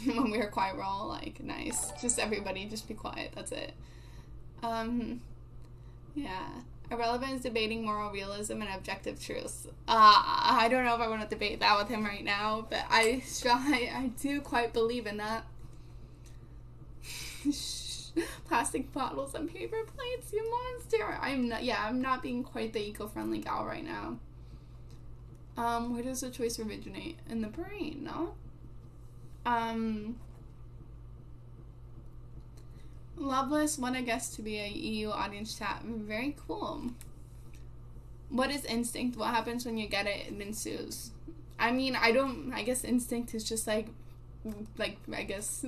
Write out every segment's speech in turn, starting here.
when we were quiet, we're all like, nice. Just everybody, just be quiet. That's it. Yeah. Irrelevant is debating moral realism and objective truth. I don't know if I want to debate that with him right now, but I do quite believe in that. Plastic bottles and paper plates, you monster. I'm not being quite the eco-friendly gal right now. Where does the choice originate? In the brain, no? Loveless, want a guest to be a EU audience chat. Very cool. What is instinct? What happens when you get it? It ensues. I mean, I guess instinct is just like, I guess,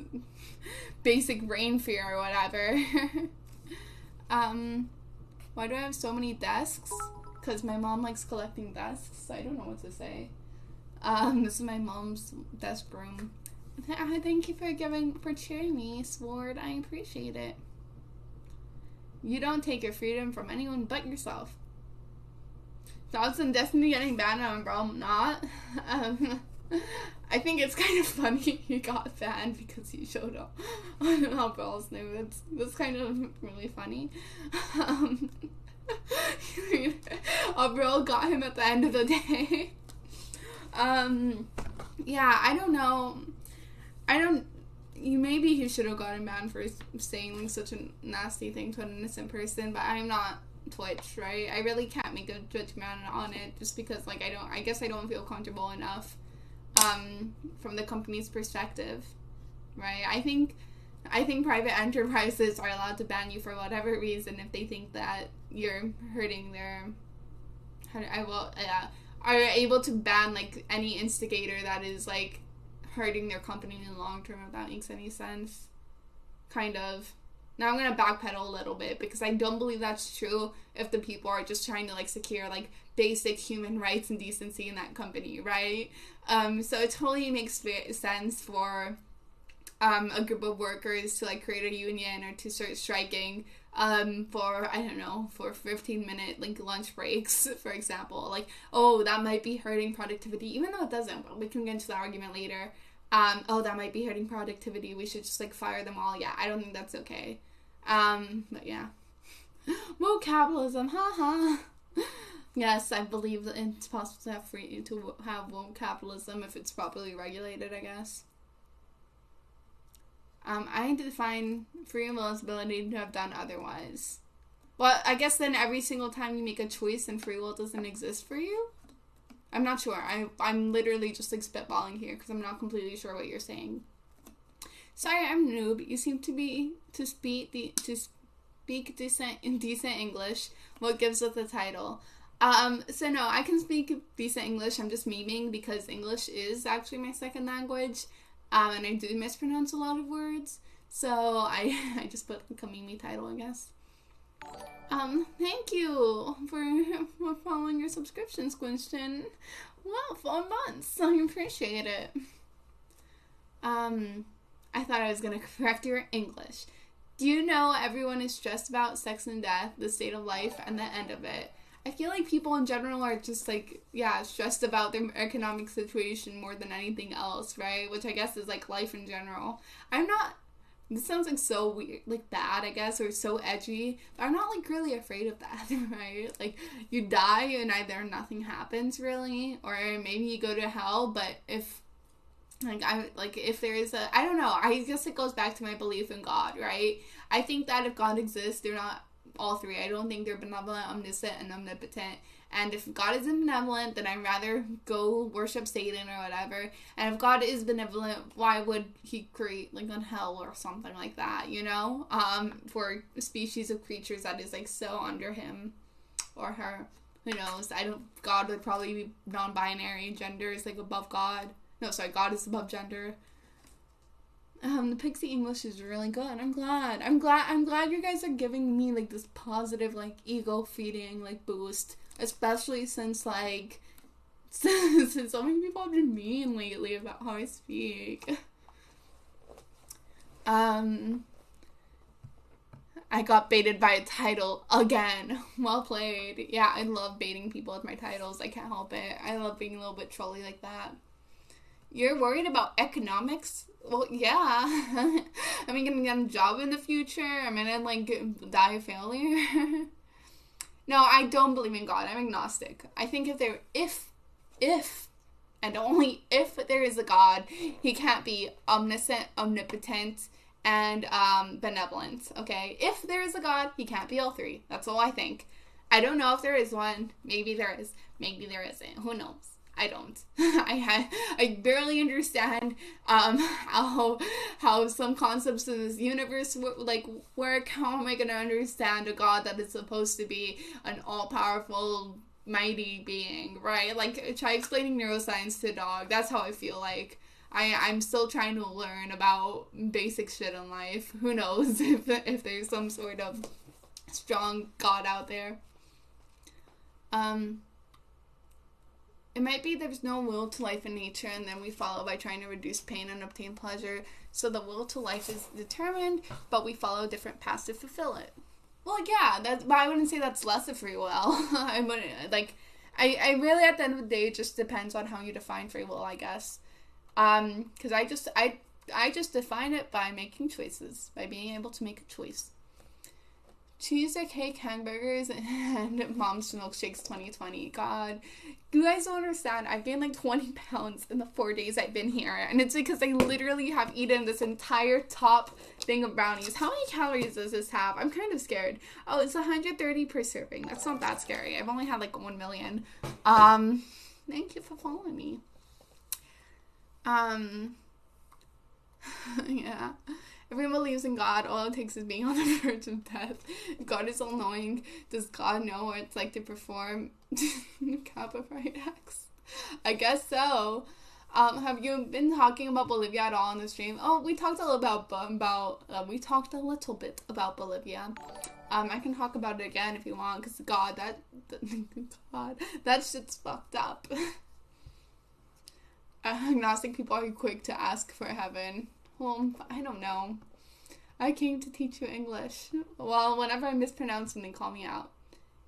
basic brain fear or whatever. Why do I have so many desks? Because my mom likes collecting desks, so I don't know what to say. This is my mom's desk room. Thank you for cheering me, Sword. I appreciate it. You don't take your freedom from anyone but yourself. Thoughts on Destiny getting banned on Umbrella? I'm not. I think it's kind of funny he got banned because he showed up on Umbrella's name. That's kind of really funny. Umbrella got him at the end of the day. Yeah, I don't know. Maybe he should have gotten banned for saying like such a nasty thing to an innocent person, but I'm not Twitch, right? I really can't make a judgment on it just because like I guess I don't feel comfortable enough from the company's perspective, right? I think private enterprises are allowed to ban you for whatever reason if they think that you're hurting their are able to ban like any instigator that is like hurting their company in the long term, if that makes any sense. Kind of. Now I'm gonna backpedal a little bit because I don't believe that's true if the people are just trying to like secure like basic human rights and decency in that company, right? So it totally makes sense for a group of workers to like create a union or to start striking for, I don't know, for 15-minute like lunch breaks, for example. Like, oh, that might be hurting productivity, even though it doesn't, but we can get into the argument later. Oh, that might be hurting productivity, we should just like fire them all. Yeah, I don't think that's okay. But yeah. Woke capitalism, haha. Yes, I believe that it's possible to have woke capitalism if it's properly regulated, I guess. I define free will's ability to have done otherwise. Well, I guess then every single time you make a choice, then free will doesn't exist for you? I'm not sure. I'm literally just like spitballing here because I'm not completely sure what you're saying. Sorry, I'm noob. You seem to speak decent English. What gives it the title? So no, I can speak decent English. I'm just memeing because English is actually my second language. And I do mispronounce a lot of words. So I just put like a meme title, I guess. Thank you for following your subscription, Squinston. Well, 4 months. I appreciate it. I thought I was gonna correct your English. Do you know everyone is stressed about sex and death, the state of life, and the end of it? I feel like people in general are just like, yeah, stressed about their economic situation more than anything else, right? Which I guess is like life in general. This sounds like so weird, like bad, I guess, or so edgy, but I'm not like really afraid of that, right? Like, you die and either nothing happens really, or maybe you go to hell, but if if there is I don't know, I guess it goes back to my belief in God, right? I think that if God exists, they're not all three. I don't think they're benevolent, omniscient, and omnipotent. And if God is benevolent, then I'd rather go worship Satan or whatever. And if God is benevolent, why would he create like a hell or something like that, you know? For a species of creatures that is like so under him or her. Who knows? God would probably be non-binary. Gender is like above God. No, sorry, God is above gender. The Pixie English is really good. I'm glad you guys are giving me like this positive like ego feeding like boost, especially since like since so many people have been mean lately about how I speak. I got baited by a title again. Well played. Yeah, I love baiting people with my titles. I can't help it. I love being a little bit trolly like that. You're worried about economics? Well, yeah. Am I gonna get a job in the future? Am I gonna, like, die of failure? No, I don't believe in God. I'm agnostic. I think if, and only if there is a God, he can't be omniscient, omnipotent, and benevolent, okay? If there is a God, he can't be all three. That's all I think. I don't know if there is one. Maybe there is. Maybe there isn't. Who knows? I don't. I barely understand how some concepts of this universe work. How am I gonna understand a God that is supposed to be an all-powerful, mighty being, right? Like, try explaining neuroscience to a dog. That's how I feel like. I'm still trying to learn about basic shit in life. Who knows if there's some sort of strong God out there. It might be there's no will to life in nature, and then we follow by trying to reduce pain and obtain pleasure. So the will to life is determined, but we follow different paths to fulfill it. Well, yeah, but I wouldn't say that's less of free will. I wouldn't, like, I really, at the end of the day, it just depends on how you define free will, I guess. Because I just define it by making choices, by being able to make a choice. Cheese or cake, hamburgers, and mom's milkshakes 2020. God, you guys don't understand. I've gained like 20 pounds in the 4 days I've been here. And it's because I literally have eaten this entire top thing of brownies. How many calories does this have? I'm kind of scared. Oh, it's 130 per serving. That's not that scary. I've only had like 1 million. Thank you for following me. Yeah. Everyone believes in God. All it takes is being on the verge of death. If God is all-knowing, does God know what it's like to perform Kappa fried acts? I guess so. Have you been talking about Bolivia at all on the stream? Oh, we talked a little bit about Bolivia. I can talk about it again if you want, because God, that shit's fucked up. Agnostic people are quick to ask for heaven. Well, I don't know. I came to teach you English. Well, whenever I mispronounce something, call me out.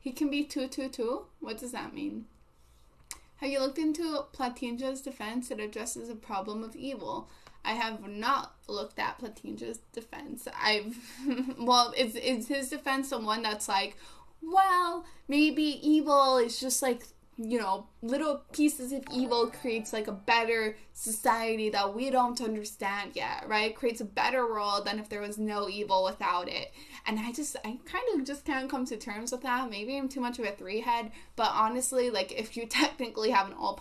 He can be 222? What does that mean? Have you looked into Platinja's defense? It addresses a problem of evil. I have not looked at Platinja's defense. Well, is his defense the one that's like, well, maybe evil is just like, you know, little pieces of evil creates like a better society that we don't understand yet, right? Creates a better world than if there was no evil without it. And I kind of just can't come to terms with that. Maybe I'm too much of a three-head, but honestly, like, if you technically have an all